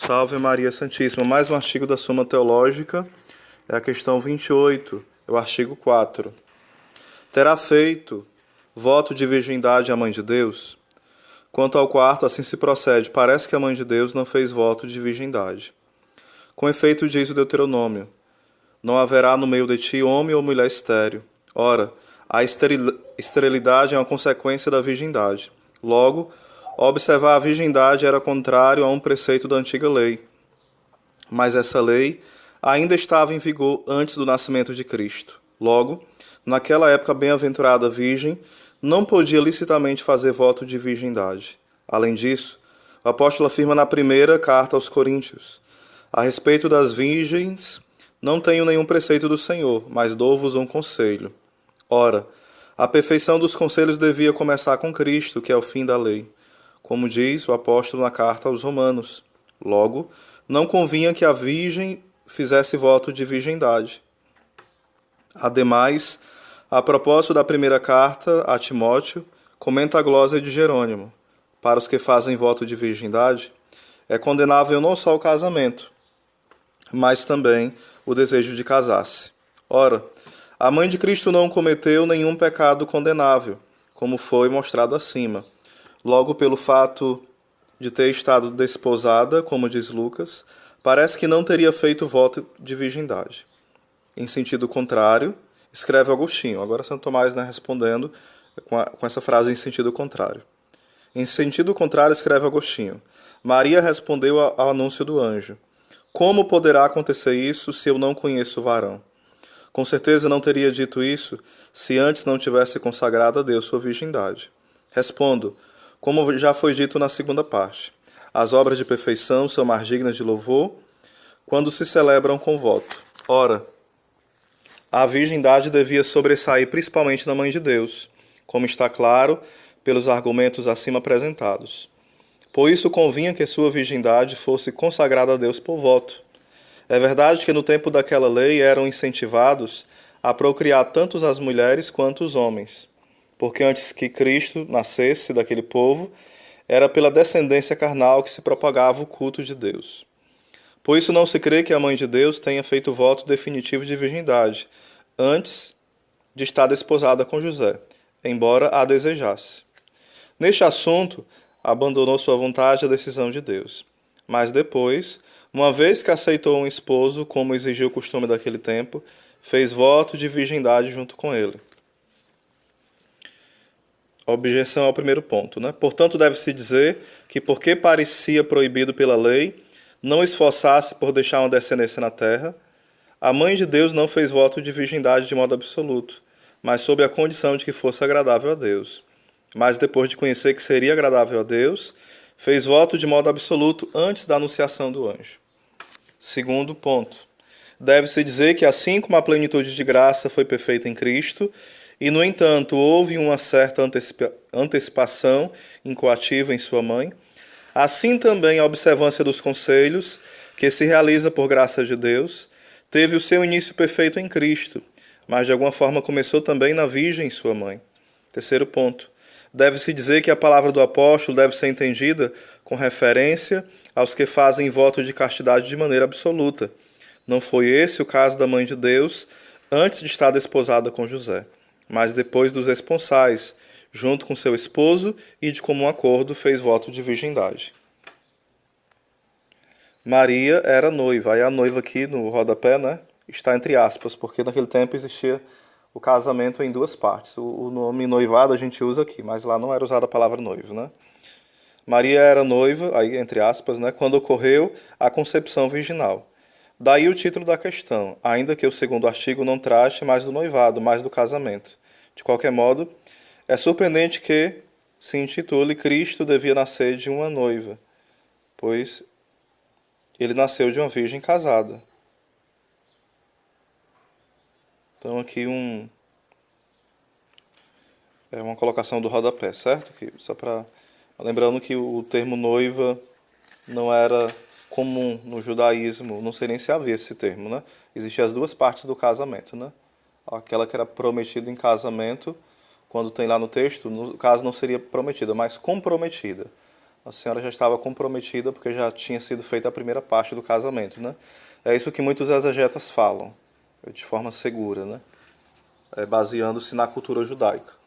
Salve Maria Santíssima. Mais um artigo da Suma Teológica, é a questão 28, é o artigo 4. Terá feito voto de virgindade a Mãe de Deus? Quanto ao quarto, assim se procede. Parece que a Mãe de Deus não fez voto de virgindade. Com efeito, diz o Deuteronômio: não haverá no meio de ti homem ou mulher estéril. Ora, a esterilidade é uma consequência da virgindade. Logo, observar a virgindade era contrário a um preceito da antiga lei. Mas essa lei ainda estava em vigor antes do nascimento de Cristo. Logo, naquela época, a bem-aventurada virgem não podia licitamente fazer voto de virgindade. Além disso, o apóstolo afirma na primeira carta aos Coríntios: a respeito das virgens, não tenho nenhum preceito do Senhor, mas dou-vos um conselho. Ora, a perfeição dos conselhos devia começar com Cristo, que é o fim da lei, como diz o apóstolo na carta aos Romanos. Logo, não convinha que a virgem fizesse voto de virgindade. Ademais, a propósito da primeira carta a Timóteo, comenta a glosa de Jerônimo: para os que fazem voto de virgindade, é condenável não só o casamento, mas também o desejo de casar-se. Ora, a mãe de Cristo não cometeu nenhum pecado condenável, como foi mostrado acima. Logo, pelo fato de ter estado desposada, como diz Lucas, parece que não teria feito voto de virgindade. Em sentido contrário, escreve Agostinho. Agora Santo Tomás, respondendo com essa frase em sentido contrário. Em sentido contrário, escreve Agostinho: Maria respondeu ao anúncio do anjo: como poderá acontecer isso se eu não conheço o varão? Com certeza não teria dito isso se antes não tivesse consagrado a Deus sua virgindade. Respondo, como já foi dito na segunda parte: as obras de perfeição são mais dignas de louvor quando se celebram com voto. Ora, a virgindade devia sobressair principalmente na Mãe de Deus, como está claro pelos argumentos acima apresentados. Por isso convinha que sua virgindade fosse consagrada a Deus por voto. É verdade que no tempo daquela lei eram incentivados a procriar tanto as mulheres quanto os homens, porque antes que Cristo nascesse daquele povo, era pela descendência carnal que se propagava o culto de Deus. Por isso não se crê que a Mãe de Deus tenha feito voto definitivo de virgindade, antes de estar desposada com José, embora a desejasse. Neste assunto, abandonou sua vontade a decisão de Deus. Mas depois, uma vez que aceitou um esposo, como exigia o costume daquele tempo, fez voto de virgindade junto com ele. A objeção ao primeiro ponto. Portanto, deve-se dizer que, porque parecia proibido pela lei, não esforçasse por deixar uma descendência na terra, a Mãe de Deus não fez voto de virgindade de modo absoluto, mas sob a condição de que fosse agradável a Deus. Mas depois de conhecer que seria agradável a Deus, fez voto de modo absoluto antes da anunciação do anjo. Segundo ponto. Deve-se dizer que assim como a plenitude de graça foi perfeita em Cristo, e no entanto houve uma certa antecipação incoativa em sua mãe, assim também a observância dos conselhos, que se realiza por graça de Deus, teve o seu início perfeito em Cristo, mas de alguma forma começou também na Virgem, sua mãe. Terceiro ponto. Deve-se dizer que a palavra do apóstolo deve ser entendida com referência aos que fazem voto de castidade de maneira absoluta. Não foi esse o caso da Mãe de Deus antes de estar desposada com José, mas depois dos esponsais, junto com seu esposo e de comum acordo fez voto de virgindade. Maria era noiva. Aí a noiva aqui no rodapé, está entre aspas, porque naquele tempo existia o casamento em duas partes. O nome noivado a gente usa aqui, mas lá não era usada a palavra noivo, Maria era noiva, aí entre aspas, quando ocorreu a concepção virginal. Daí o título da questão, ainda que o segundo artigo não trate mais do noivado, mais do casamento. De qualquer modo, é surpreendente que se intitule Cristo devia nascer de uma noiva, pois ele nasceu de uma virgem casada. Então aqui é uma colocação do rodapé, certo? Só para lembrando que o termo noiva não era comum no judaísmo, não sei nem se havia esse termo, Existiam as duas partes do casamento, Aquela que era prometida em casamento, quando tem lá no texto, no caso não seria prometida, mas comprometida. A senhora já estava comprometida porque já tinha sido feita a primeira parte do casamento, né? É isso que muitos exegetas falam, de forma segura, né? Baseando-se na cultura judaica.